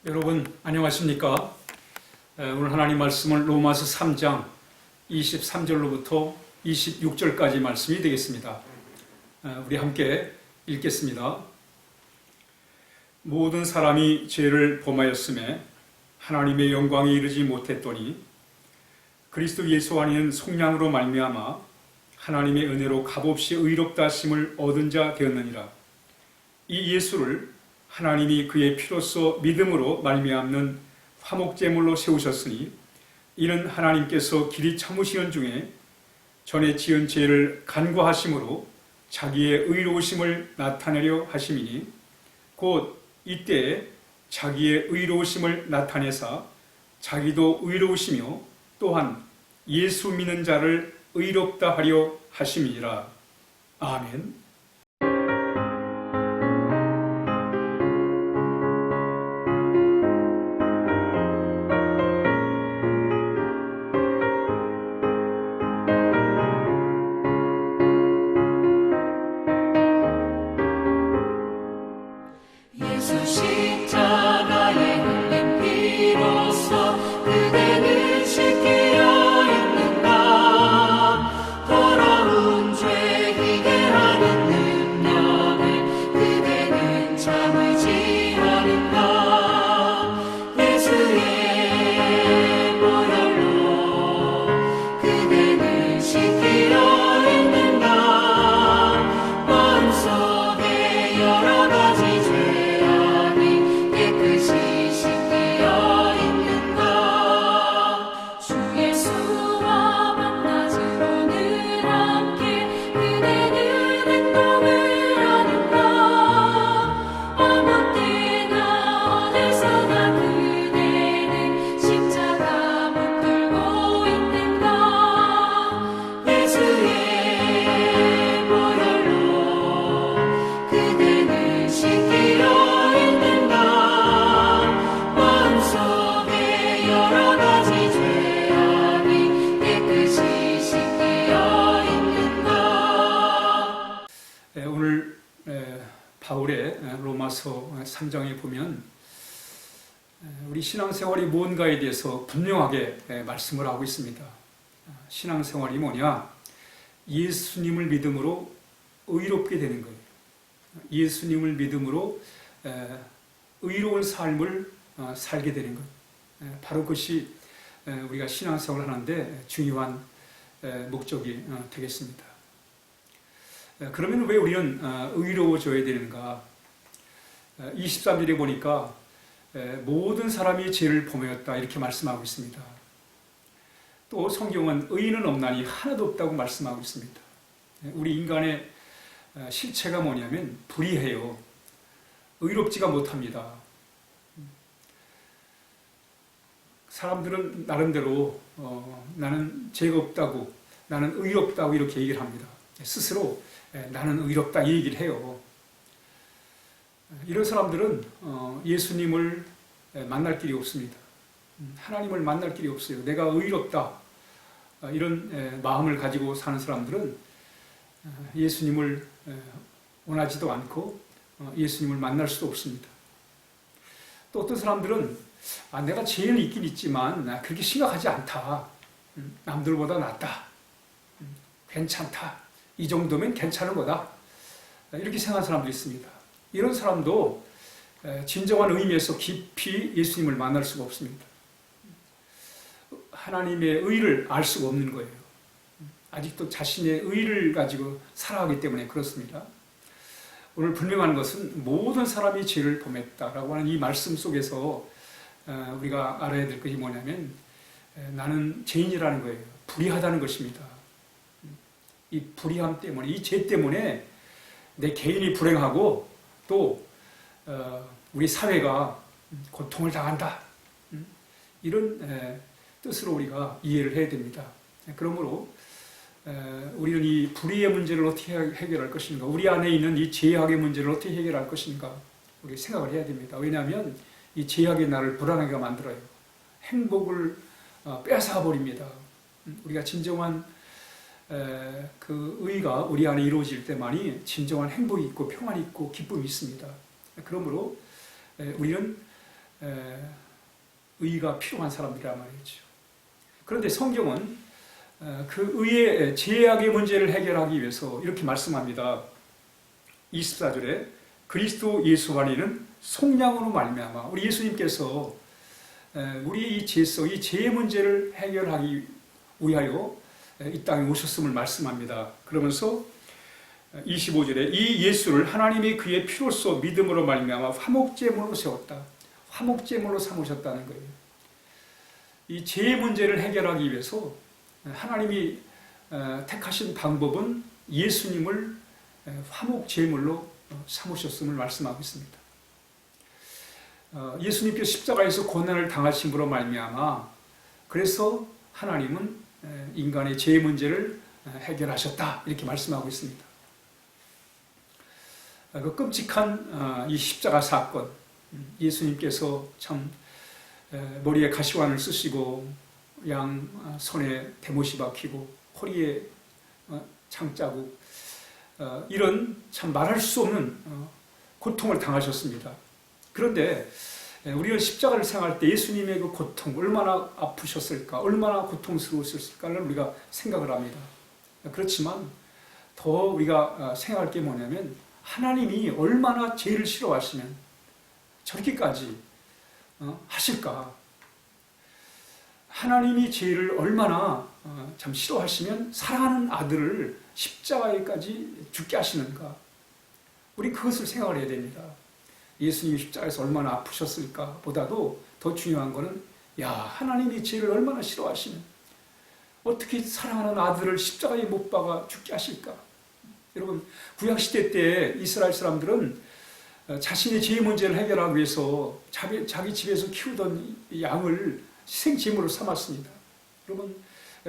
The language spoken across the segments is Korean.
여러분 안녕하십니까? 오늘 하나님 말씀은 로마서 3장 23절로부터 26절까지 말씀이 되겠습니다. 우리 함께 읽겠습니다. 모든 사람이 죄를 범하였음에 하나님의 영광에 이르지 못했더니 그리스도 예수 안에는 속량으로 말미암아 하나님의 은혜로 값없이 의롭다 하심을 얻은 자 되었느니라. 이 예수를 하나님이 그의 피로써 믿음으로 말미암는 화목제물로 세우셨으니 이는 하나님께서 길이 참으시는 중에 전에 지은 죄를 간과하심으로 자기의 의로우심을 나타내려 하심이니 곧 이때에 자기의 의로우심을 나타내사 자기도 의로우시며 또한 예수 믿는 자를 의롭다 하려 하심이니라. 아멘. 오늘 바울의 로마서 3장에 보면 우리 신앙생활이 무언가에 대해서 분명하게 말씀을 하고 있습니다. 신앙생활이 뭐냐? 예수님을 믿음으로 의롭게 되는 거예요. 예수님을 믿음으로 의로운 삶을 살게 되는 거예요. 바로 그것이 우리가 신앙생활을 하는데 중요한 목적이 되겠습니다. 그러면 왜 우리는 의로워져야 되는가? 23절에 보니까 모든 사람이 죄를 범하였다 이렇게 말씀하고 있습니다. 또 성경은 의인은 없나니 하나도 없다고 말씀하고 있습니다. 우리 인간의 실체가 뭐냐면 불의해요. 의롭지가 못합니다. 사람들은 나름대로 나는 죄가 없다고, 나는 의롭다고 이렇게 얘기를 합니다. 스스로 나는 의롭다 이 얘기를 해요. 이런 사람들은 예수님을 만날 길이 없습니다. 하나님을 만날 길이 없어요. 내가 의롭다 이런 마음을 가지고 사는 사람들은 예수님을 원하지도 않고 예수님을 만날 수도 없습니다. 또 어떤 사람들은 내가 죄는 있긴 있지만 그렇게 심각하지 않다. 남들보다 낫다. 괜찮다. 이 정도면 괜찮은 거다. 이렇게 생각하는 사람도 있습니다. 이런 사람도 진정한 의미에서 깊이 예수님을 만날 수가 없습니다. 하나님의 의를 알 수가 없는 거예요. 아직도 자신의 의를 가지고 살아가기 때문에 그렇습니다. 오늘 분명한 것은 모든 사람이 죄를 범했다라고 하는 이 말씀 속에서 우리가 알아야 될 것이 뭐냐면 나는 죄인이라는 거예요. 불의하다는 것입니다. 이 불의함 때문에, 이 죄 때문에 내 개인이 불행하고 또 우리 사회가 고통을 당한다. 이런 뜻으로 우리가 이해를 해야 됩니다. 그러므로 우리는 이 불의의 문제를 어떻게 해결할 것인가, 우리 안에 있는 이 죄악의 문제를 어떻게 해결할 것인가 우리 생각을 해야 됩니다. 왜냐하면 이 죄악이 나를 불안하게 만들어요. 행복을 뺏어가 버립니다. 우리가 진정한 그 의가 우리 안에 이루어질 때만이 진정한 행복이 있고 평안이 있고 기쁨이 있습니다. 그러므로 우리는 의가 필요한 사람들이란 말이죠. 그런데 성경은 그 의의 죄악의 문제를 해결하기 위해서 이렇게 말씀합니다. 24절에 그리스도 예수 안에는 속량으로 말미암아 우리 예수님께서 우리 이 죄성, 이 죄의 문제를 해결하기 위하여 이 땅에 오셨음을 말씀합니다. 그러면서 25절에 이 예수를 하나님이 그의 피로써 믿음으로 말미암아 화목제물로 세웠다. 화목제물로 삼으셨다는 거예요. 이 죄의 문제를 해결하기 위해서 하나님이 택하신 방법은 예수님을 화목제물로 삼으셨음을 말씀하고 있습니다. 예수님께서 십자가에서 고난을 당하심으로 말미암아 그래서 하나님은 인간의 죄의 문제를 해결하셨다 이렇게 말씀하고 있습니다. 그 끔찍한 이 십자가 사건, 예수님께서 참 머리에 가시관을 쓰시고 양 손에 대못이 박히고 허리에 창자국, 이런 참 말할 수 없는 고통을 당하셨습니다. 그런데 우리가 십자가를 생각할 때 예수님의 그 고통, 얼마나 아프셨을까, 얼마나 고통스러웠을까를 우리가 생각을 합니다. 그렇지만 더 우리가 생각할 게 뭐냐면 하나님이 얼마나 죄를 싫어하시면 저렇게까지 하실까. 하나님이 죄를 얼마나 참 싫어하시면 사랑하는 아들을 십자가에까지 죽게 하시는가. 우리 그것을 생각을 해야 됩니다. 예수님이 십자가에서 얼마나 아프셨을까 보다도 더 중요한 것은 하나님이 죄를 얼마나 싫어하시면 어떻게 사랑하는 아들을 십자가에 못 박아 죽게 하실까. 여러분, 구약시대 때 이스라엘 사람들은 자신의 죄의 문제를 해결하기 위해서 자기 집에서 키우던 양을 희생제물로 삼았습니다. 여러분,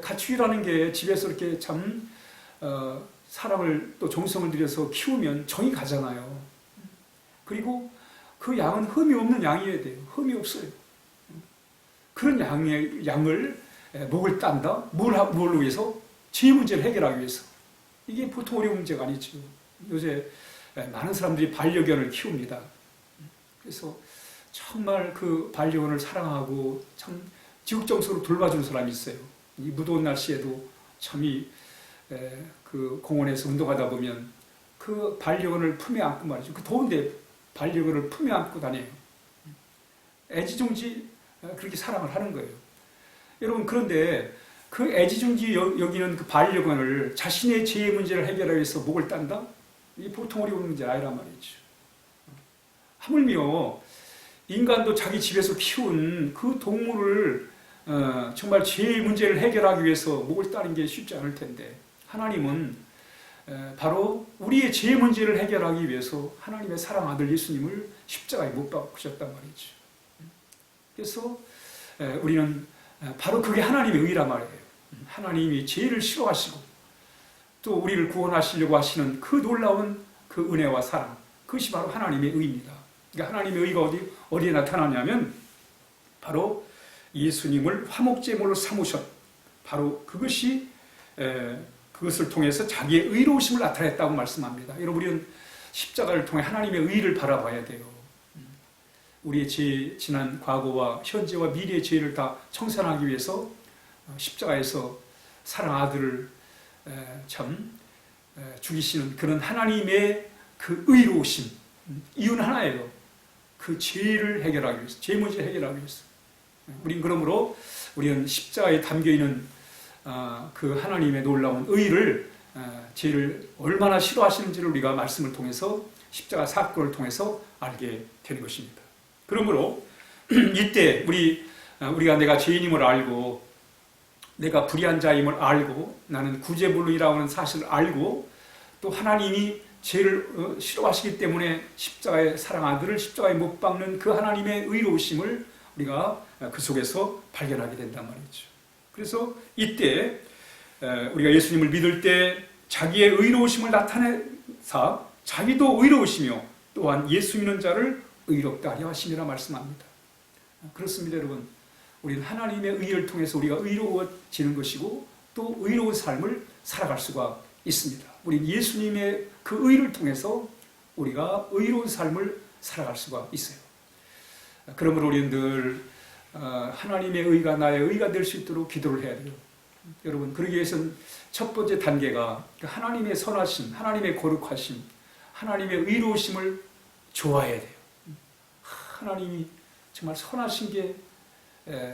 가축이라는 게 집에서 이렇게 참 사랑을 또 정성을 들여서 키우면 정이 가잖아요. 그리고 그 양은 흠이 없는 양이어야 돼요. 흠이 없어요. 그런 양을 목을 딴다? 뭘 위해서? 죄의 문제를 해결하기 위해서. 이게 보통 어려운 문제가 아니죠. 요새 많은 사람들이 반려견을 키웁니다. 그래서 정말 그 반려견을 사랑하고 참 지극정성으로 돌봐주는 사람이 있어요. 이 무더운 날씨에도 참이 그 공원에서 운동하다 보면 그 반려견을 품에 안고 말이죠. 그 더운데 반려견을 품에 안고 다녀요. 애지중지 그렇게 사랑을 하는 거예요. 여러분, 그런데 그 애지중지 여기는 그 반려견을 자신의 죄의 문제를 해결하기 위해서 목을 딴다? 이게 보통 어려운 문제 아니란 말이죠. 하물며 인간도 자기 집에서 키운 그 동물을 정말 죄의 문제를 해결하기 위해서 목을 따는 게 쉽지 않을 텐데 하나님은 바로 우리의 죄의 문제를 해결하기 위해서 하나님의 사랑 아들 예수님을 십자가에 못 박으셨단 말이죠. 그래서 우리는 바로 그게 하나님의 의란 말이에요. 하나님이 죄를 싫어하시고 또 우리를 구원하시려고 하시는 그 놀라운 그 은혜와 사랑, 그것이 바로 하나님의 의입니다. 그러니까 하나님의 의가 어디에 나타나냐면 바로 예수님을 화목제물로 삼으셨, 바로 그것이 그것을 통해서 자기의 의로우심을 나타냈다고 말씀합니다. 여러분, 우리는 십자가를 통해 하나님의 의를 바라봐야 돼요. 우리의 지난 과거와 현재와 미래의 죄를 다 청산하기 위해서 십자가에서 사랑 아들을 죽이시는 그런 하나님의 그 의로우심, 이유는 하나예요. 그 죄를 해결하기 위해서, 죄 문제를 해결하기 위해서. 그러므로 우리는 십자가에 담겨있는 그 하나님의 놀라운 의를, 죄를 얼마나 싫어하시는지를 우리가 말씀을 통해서, 십자가 사건을 통해서 알게 되는 것입니다. 그러므로 이때 우리가 내가 죄인임을 알고 내가 불의한 자임을 알고 나는 구제불능이라고 하는 사실을 알고 또 하나님이 죄를 싫어하시기 때문에 십자가의 사랑 아들을 십자가에 못 박는 그 하나님의 의로우심을 우리가 그 속에서 발견하게 된단 말이죠. 그래서 이때 우리가 예수님을 믿을 때 자기의 의로우심을 나타내사 자기도 의로우시며 또한 예수 믿는 자를 의롭다 하려 하심이라 말씀합니다. 그렇습니다, 여러분. 우리는 하나님의 의를 통해서 우리가 의로워지는 것이고 또 의로운 삶을 살아갈 수가 있습니다. 우리는 예수님의 그 의를 통해서 우리가 의로운 삶을 살아갈 수가 있어요. 그러므로 우리는 늘 하나님의 의가 나의 의가 될 수 있도록 기도를 해야 돼요. 여러분, 그러기 위해서는 첫 번째 단계가 하나님의 선하심, 하나님의 거룩하심, 하나님의 의로우심을 좋아해야 돼요. 하나님이 정말 선하신 게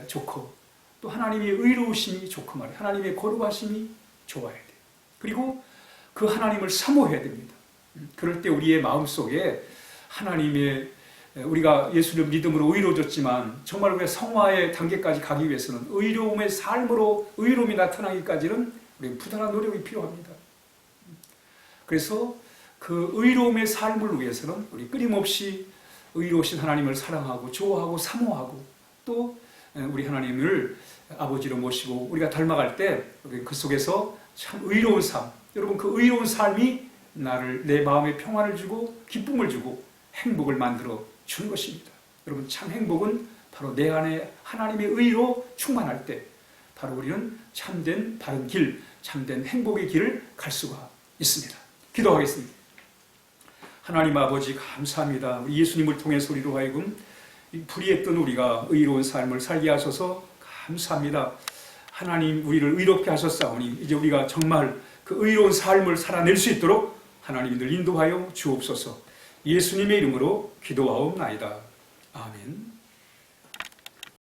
좋고, 또 하나님의 의로우심이 좋고 말이에요. 하나님의 거룩하심이 좋아야 돼요. 그리고 그 하나님을 사모해야 됩니다. 그럴 때 우리의 마음속에 하나님의, 우리가 예수를 믿음으로 의로워졌지만 정말 우리가 성화의 단계까지 가기 위해서는 의로움의 삶으로 의로움이 나타나기까지는 우리 부단한 노력이 필요합니다. 그래서 그 의로움의 삶을 위해서는 우리 끊임없이 의로우신 하나님을 사랑하고 좋아하고 사모하고, 또 우리 하나님을 아버지로 모시고 우리가 닮아갈 때 그 속에서 참 의로운 삶, 여러분, 그 의로운 삶이 나를, 내 마음에 평안을 주고 기쁨을 주고 행복을 만들어 주는 것입니다. 여러분, 참 행복은 바로 내 안에 하나님의 의로 충만할 때 바로 우리는 참된 바른 길, 참된 행복의 길을 갈 수가 있습니다. 기도하겠습니다. 하나님 아버지, 감사합니다. 우리 예수님을 통해서 우리로 하여금 불의했던 우리가 의로운 삶을 살게 하셔서 감사합니다. 하나님, 우리를 의롭게 하셨사오니 이제 우리가 정말 그 의로운 삶을 살아낼 수 있도록 하나님이 늘 인도하여 주옵소서. 예수님의 이름으로 기도하옵나이다. 아멘.